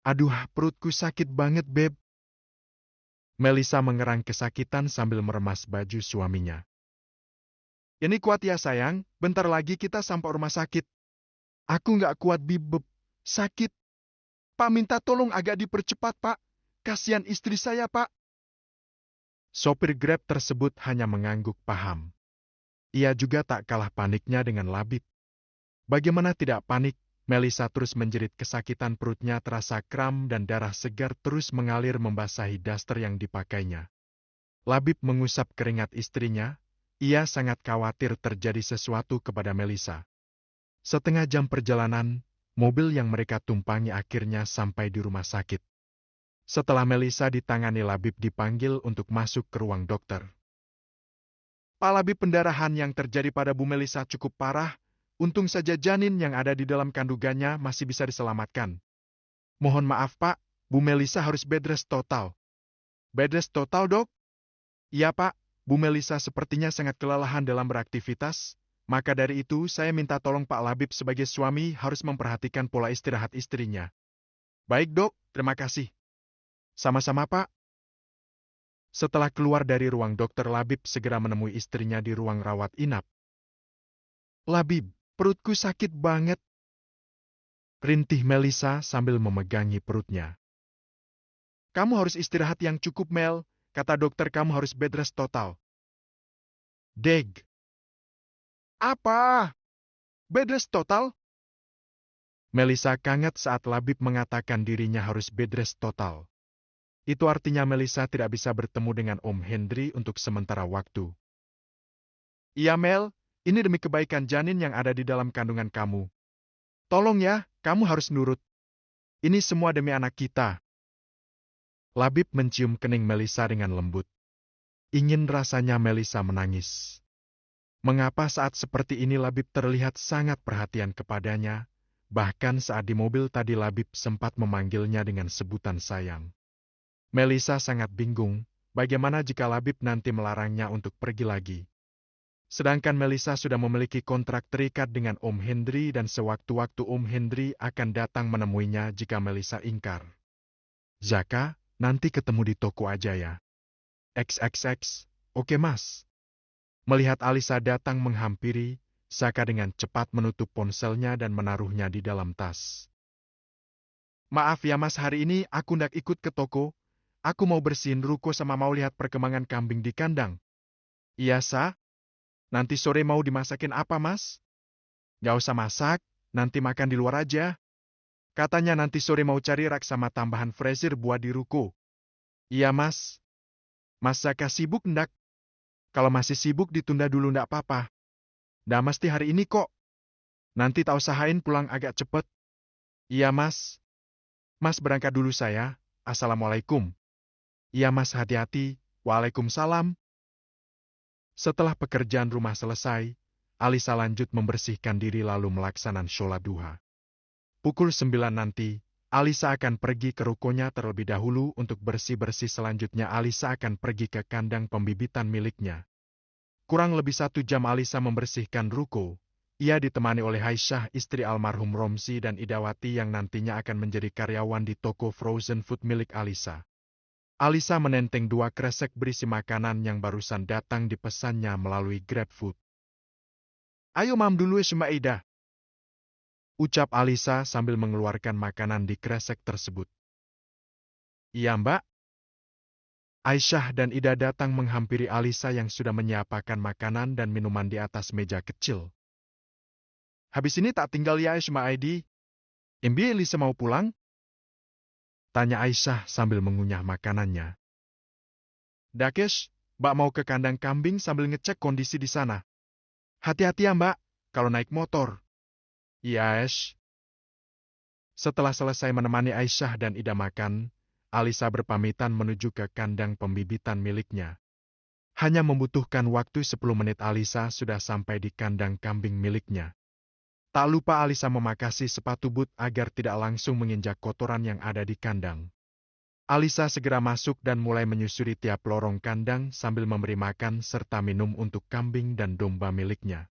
Aduh, perutku sakit banget, Beb. Melisa mengerang kesakitan sambil meremas baju suaminya. Ini kuat ya sayang, bentar lagi kita sampai rumah sakit. Aku nggak kuat, Beb. Sakit. Pak minta tolong agak dipercepat, Pak. Kasihan istri saya, Pak. Sopir Grab tersebut hanya mengangguk paham. Ia juga tak kalah paniknya dengan Labib. Bagaimana tidak panik, Melisa terus menjerit kesakitan, perutnya terasa kram dan darah segar terus mengalir membasahi daster yang dipakainya. Labib mengusap keringat istrinya, ia sangat khawatir terjadi sesuatu kepada Melisa. Setengah jam perjalanan, mobil yang mereka tumpangi akhirnya sampai di rumah sakit. Setelah Melisa ditangani, Labib dipanggil untuk masuk ke ruang dokter. Pak Labib, pendarahan yang terjadi pada Bu Melisa cukup parah. Untung saja janin yang ada di dalam kandungannya masih bisa diselamatkan. Mohon maaf Pak, Bu Melisa harus bed rest total. Bed rest total, Dok? Iya Pak, Bu Melisa sepertinya sangat kelelahan dalam beraktivitas. Maka dari itu saya minta tolong Pak Labib sebagai suami harus memperhatikan pola istirahat istrinya. Baik Dok, terima kasih. Sama-sama Pak. Setelah keluar dari ruang dokter, Labib segera menemui istrinya di ruang rawat inap. Labib, perutku sakit banget. Rintih Melisa sambil memegangi perutnya. Kamu harus istirahat yang cukup, Mel. Kata dokter kamu harus bed rest total. Deg. Apa? Bed rest total? Melisa kaget saat Labib mengatakan dirinya harus bed rest total. Itu artinya Melisa tidak bisa bertemu dengan Om Hendri untuk sementara waktu. Iya Mel, ini demi kebaikan janin yang ada di dalam kandungan kamu. Tolong ya, kamu harus nurut. Ini semua demi anak kita. Labib mencium kening Melisa dengan lembut. Ingin rasanya Melisa menangis. Mengapa saat seperti ini Labib terlihat sangat perhatian kepadanya, bahkan saat di mobil tadi Labib sempat memanggilnya dengan sebutan sayang. Melisa sangat bingung, bagaimana jika Labib nanti melarangnya untuk pergi lagi. Sedangkan Melisa sudah memiliki kontrak terikat dengan Om Hendri dan sewaktu-waktu Om Hendri akan datang menemuinya jika Melisa ingkar. Zaka, nanti ketemu di toko aja ya. XXX, oke mas. Melihat Alisa datang menghampiri, Zaka dengan cepat menutup ponselnya dan menaruhnya di dalam tas. Maaf ya mas, hari ini aku ndak ikut ke toko. Aku mau bersihin ruko sama mau lihat perkembangan kambing di kandang. Iya, Sa? Nanti sore mau dimasakin apa, Mas? Gak usah masak, nanti makan di luar aja. Katanya nanti sore mau cari rak sama tambahan freezer buat di ruko. Iya, Mas. Mas Zaka sibuk ndak? Kalau masih sibuk ditunda dulu ndak apa-apa. Ndak mesti hari ini kok. Nanti tak usahain pulang agak cepet. Iya, Mas. Mas berangkat dulu saya. Assalamualaikum. Iya mas, hati-hati. Waalaikumsalam. Setelah pekerjaan rumah selesai, Alisa lanjut membersihkan diri lalu melaksanakan sholat duha. Pukul 9 nanti, Alisa akan pergi ke rukonya terlebih dahulu untuk bersih-bersih. Selanjutnya Alisa akan pergi ke kandang pembibitan miliknya. Kurang lebih 1 jam Alisa membersihkan ruko. Ia ditemani oleh Aisyah, istri almarhum Romsi, dan Idawati yang nantinya akan menjadi karyawan di toko frozen food milik Alisa. Alisa menenteng 2 kresek berisi makanan yang barusan datang dipesannya melalui GrabFood. Ayo mam dulu sama Ida. Ucap Alisa sambil mengeluarkan makanan di kresek tersebut. Iya mbak. Aisyah dan Ida datang menghampiri Alisa yang sudah menyiapkan makanan dan minuman di atas meja kecil. Habis ini tak tinggal ya sama Aidi. Embi Elisa mau pulang? Tanya Aisyah sambil mengunyah makanannya. Dakes, mbak mau ke kandang kambing sambil ngecek kondisi di sana. Hati-hati ya mbak, kalau naik motor. Iya, Aish. Setelah selesai menemani Aisyah dan Ida makan, Alisa berpamitan menuju ke kandang pembibitan miliknya. Hanya membutuhkan waktu 10 menit Alisa sudah sampai di kandang kambing miliknya. Tak lupa Alisa memakasi sepatu boot agar tidak langsung menginjak kotoran yang ada di kandang. Alisa segera masuk dan mulai menyusuri tiap lorong kandang sambil memberi makan serta minum untuk kambing dan domba miliknya.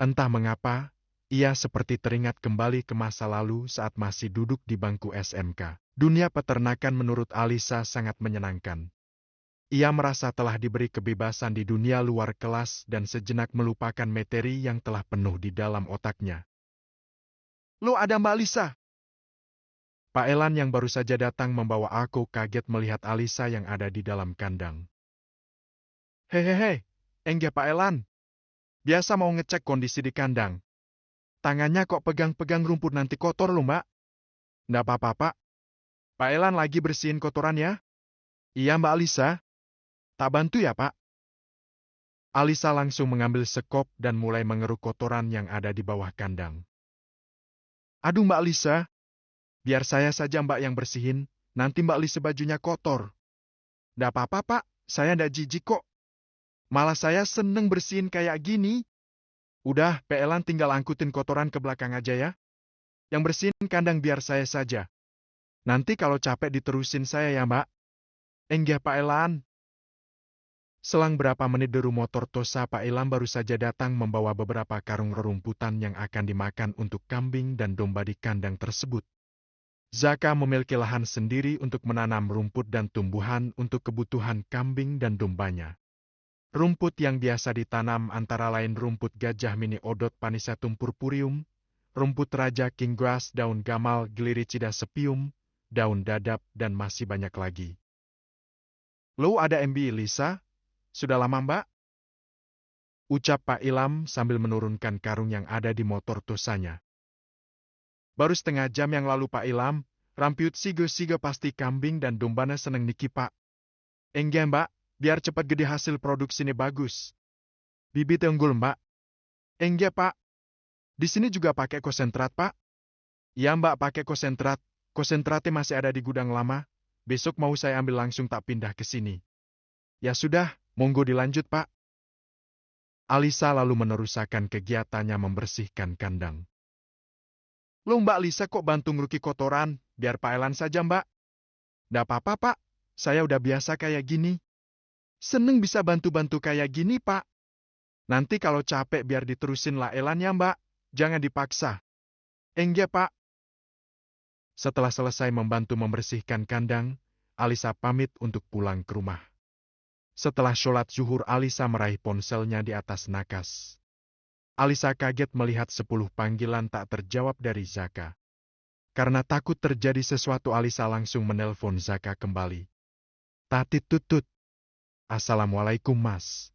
Entah mengapa, Ia seperti teringat kembali ke masa lalu saat masih duduk di bangku SMK. Dunia peternakan menurut Alisa sangat menyenangkan. Ia merasa telah diberi kebebasan di dunia luar kelas dan sejenak melupakan materi yang telah penuh di dalam otaknya. Lo ada Mbak Alisa? Pak Elan yang baru saja datang membawa aku kaget melihat Alisa yang ada di dalam kandang. Hehehe, enggak Pak Elan. Biasa mau ngecek kondisi di kandang. Tangannya kok pegang-pegang rumput nanti kotor lo Mbak. Nggak apa-apa Pak. Pak Elan lagi bersihin kotoran ya? Iya Mbak Alisa. Tak bantu ya Pak? Alisa langsung mengambil sekop dan mulai mengeruk kotoran yang ada di bawah kandang. Aduh Mbak Alisa, biar saya saja Mbak yang bersihin, nanti Mbak Alisa bajunya kotor. Nggak apa-apa Pak, saya nggak jijik kok. Malah saya seneng bersihin kayak gini. Udah, Pak Elan tinggal angkutin kotoran ke belakang aja ya. Yang bersihin kandang biar saya saja. Nanti kalau capek diterusin saya ya Mbak. Enggak Pak Elan. Selang berapa menit deru motor Tosa Pak Elan baru saja datang membawa beberapa karung rerumputan yang akan dimakan untuk kambing dan domba di kandang tersebut. Zaka memiliki lahan sendiri untuk menanam rumput dan tumbuhan untuk kebutuhan kambing dan dombanya. Rumput yang biasa ditanam antara lain rumput gajah mini odot Panisatum purpureum, rumput raja king grass, daun gamal Gliricida sepium, daun dadap, dan masih banyak lagi. Lo ada MB Lisa? Sudah lama Mbak? Ucap Pak Ilham sambil menurunkan karung yang ada di motor Tosanya. Baru setengah jam yang lalu Pak Ilham, rampiut sige-sige pasti kambing dan dombanya seneng niki Pak. Enggak Mbak, biar cepat gede hasil produksinya bagus. Bibit unggul Mbak. Enggak Pak. Di sini juga pakai konsentrat Pak. Iya Mbak pakai konsentrat. Konsentratnya masih ada di gudang lama. Besok mau saya ambil langsung tak pindah ke sini. Ya sudah, monggo dilanjut Pak. Alisa lalu meneruskan kegiatannya membersihkan kandang. Lo Mbak Lisa kok bantu ngeruki kotoran, biar Pak Elan saja Mbak. Nggak apa-apa Pak, saya udah biasa kayak gini. Seneng bisa bantu-bantu kayak gini Pak. Nanti kalau capek biar diterusin lah Elan ya Mbak, jangan dipaksa. Enggak Pak. Setelah selesai membantu membersihkan kandang, Alisa pamit untuk pulang ke rumah. Setelah sholat zuhur Alisa meraih ponselnya di atas nakas. Alisa kaget melihat 10 panggilan tak terjawab dari Zaka. Karena takut terjadi sesuatu Alisa langsung menelpon Zaka kembali. Tatit tutut. Assalamualaikum Mas.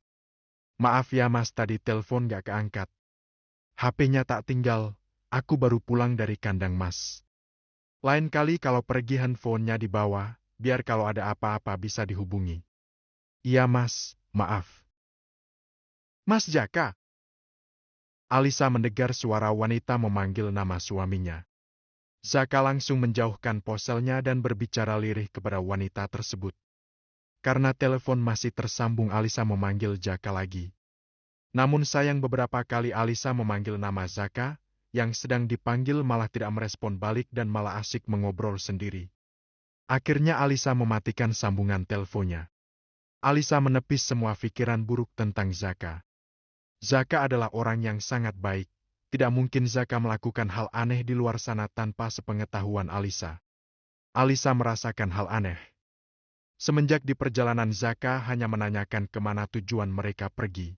Maaf ya Mas tadi telepon gak keangkat. HP-nya tak tinggal, aku baru pulang dari kandang Mas. Lain kali kalau pergi handphonenya dibawa, biar kalau ada apa-apa bisa dihubungi. Iya Mas, maaf. Mas Jaka. Alisa mendengar suara wanita memanggil nama suaminya. Zaka langsung menjauhkan ponselnya dan berbicara lirih kepada wanita tersebut. Karena telepon masih tersambung Alisa memanggil Zaka lagi. Namun sayang beberapa kali Alisa memanggil nama Zaka, yang sedang dipanggil malah tidak merespon balik dan malah asyik mengobrol sendiri. Akhirnya Alisa mematikan sambungan teleponnya. Alisa menepis semua pikiran buruk tentang Zaka. Zaka adalah orang yang sangat baik. Tidak mungkin Zaka melakukan hal aneh di luar sana tanpa sepengetahuan Alisa. Alisa merasakan hal aneh. Semenjak di perjalanan Zaka hanya menanyakan kemana tujuan mereka pergi.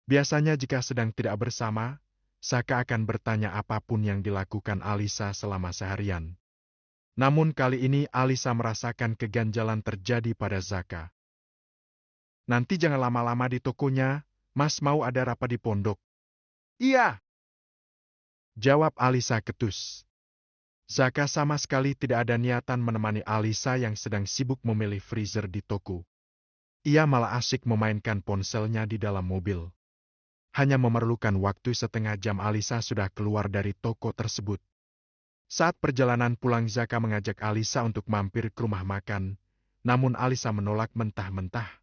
Biasanya jika sedang tidak bersama, Zaka akan bertanya apapun yang dilakukan Alisa selama seharian. Namun kali ini Alisa merasakan keganjalan terjadi pada Zaka. Nanti jangan lama-lama di tokonya, Mas mau ada rapat di pondok. Iya. Jawab Alisa ketus. Zaka sama sekali tidak ada niatan menemani Alisa yang sedang sibuk memilih freezer di toko. Ia malah asyik memainkan ponselnya di dalam mobil. Hanya memerlukan waktu setengah jam Alisa sudah keluar dari toko tersebut. Saat perjalanan pulang Zaka mengajak Alisa untuk mampir ke rumah makan, namun Alisa menolak mentah-mentah.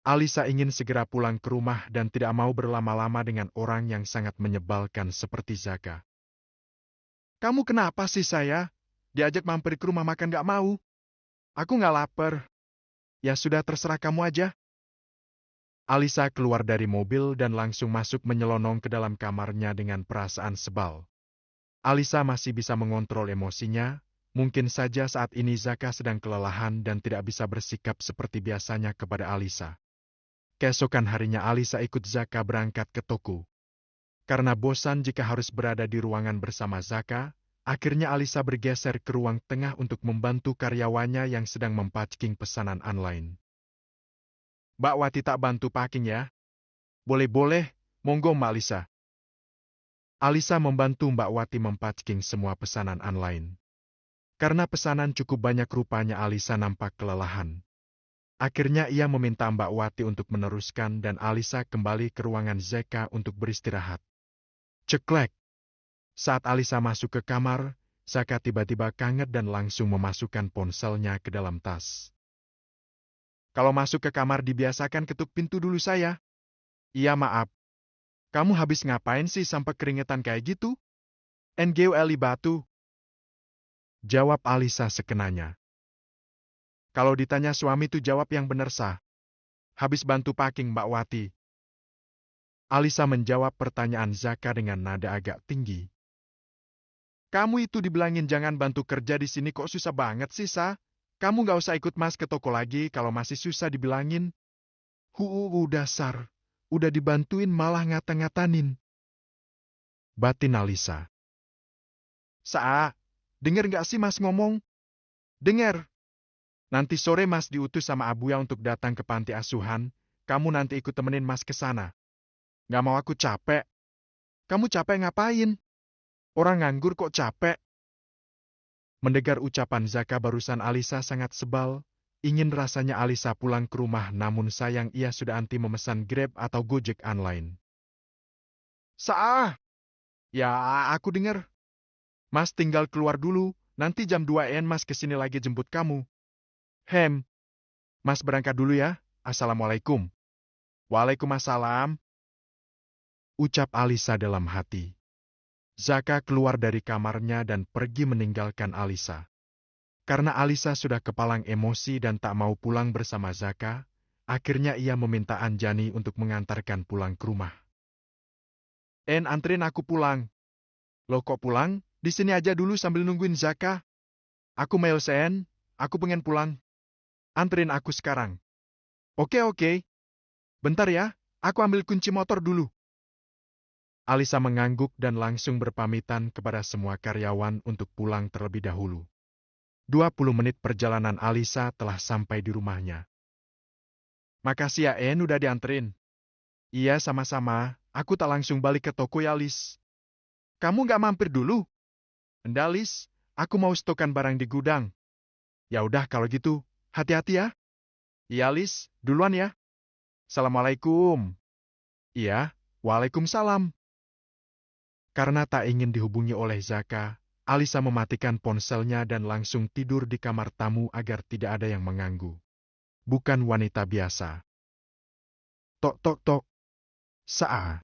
Alisa ingin segera pulang ke rumah dan tidak mau berlama-lama dengan orang yang sangat menyebalkan seperti Zaka. Kamu kenapa sih saya? Diajak mampir ke rumah makan gak mau. Aku gak lapar. Ya sudah terserah kamu aja. Alisa keluar dari mobil dan langsung masuk menyelonong ke dalam kamarnya dengan perasaan sebal. Alisa masih bisa mengontrol emosinya, mungkin saja saat ini Zaka sedang kelelahan dan tidak bisa bersikap seperti biasanya kepada Alisa. Keesokan harinya Alisa ikut Zaka berangkat ke toko. Karena bosan jika harus berada di ruangan bersama Zaka, akhirnya Alisa bergeser ke ruang tengah untuk membantu karyawannya yang sedang mempacking pesanan online. Mbak Wati tak bantu packing ya? Boleh-boleh, monggo Mbak Alisa. Alisa membantu Mbak Wati mempacking semua pesanan online. Karena pesanan cukup banyak rupanya Alisa nampak kelelahan. Akhirnya ia meminta Mbak Wati untuk meneruskan dan Alisa kembali ke ruangan Zaka untuk beristirahat. Ceklek. Saat Alisa masuk ke kamar, Zaka tiba-tiba kaget dan langsung memasukkan ponselnya ke dalam tas. Kalau masuk ke kamar dibiasakan ketuk pintu dulu saya. Iya maaf. Kamu habis ngapain sih sampai keringetan kayak gitu? NGWLI batu. Jawab Alisa sekenanya. Kalau ditanya suami tuh jawab yang bener sah. Habis bantu packing Mbak Wati. Alisa menjawab pertanyaan Zaka dengan nada agak tinggi. Kamu itu dibilangin jangan bantu kerja di sini kok susah banget sih, Sa? Kamu nggak usah ikut Mas ke toko lagi kalau masih susah dibilangin. Dasar. Udah dibantuin malah ngata-ngatanin. Batin Alisa. Sa, denger nggak sih Mas ngomong? Denger. Nanti sore Mas diutus sama Abuya untuk datang ke panti asuhan. Kamu nanti ikut temenin Mas ke sana. Nggak mau aku capek. Kamu capek ngapain? Orang nganggur kok capek. Mendengar ucapan Zaka barusan Alisa sangat sebal, ingin rasanya Alisa pulang ke rumah namun sayang ia sudah anti memesan Grab atau Gojek online. Saah! Ya, aku dengar. Mas tinggal keluar dulu, nanti jam 2 Mas kesini lagi jemput kamu. Mas berangkat dulu ya, Assalamualaikum. Waalaikumsalam. Ucap Alisa dalam hati. Zaka keluar dari kamarnya dan pergi meninggalkan Alisa. Karena Alisa sudah kepalang emosi dan tak mau pulang bersama Zaka, akhirnya ia meminta Anjani untuk mengantarkan pulang ke rumah. Antrin aku pulang. Loh kok pulang? Di sini aja dulu sambil nungguin Zaka. Aku mail Sen, aku pengen pulang. Antrin aku sekarang. Oke. Bentar ya, aku ambil kunci motor dulu. Alisa mengangguk dan langsung berpamitan kepada semua karyawan untuk pulang terlebih dahulu. 20 menit perjalanan Alisa telah sampai di rumahnya. Makasih ya udah dianterin. Iya sama-sama, aku tak langsung balik ke toko ya Lis. Kamu nggak mampir dulu? Enggak Lis, aku mau stokan barang di gudang. Ya udah kalau gitu, hati-hati ya. Iya Lis, duluan ya. Assalamualaikum. Iya, waalaikumsalam. Karena tak ingin dihubungi oleh Zaka, Alisa mematikan ponselnya dan langsung tidur di kamar tamu agar tidak ada yang mengganggu. Bukan wanita biasa. Tok tok tok. Saa.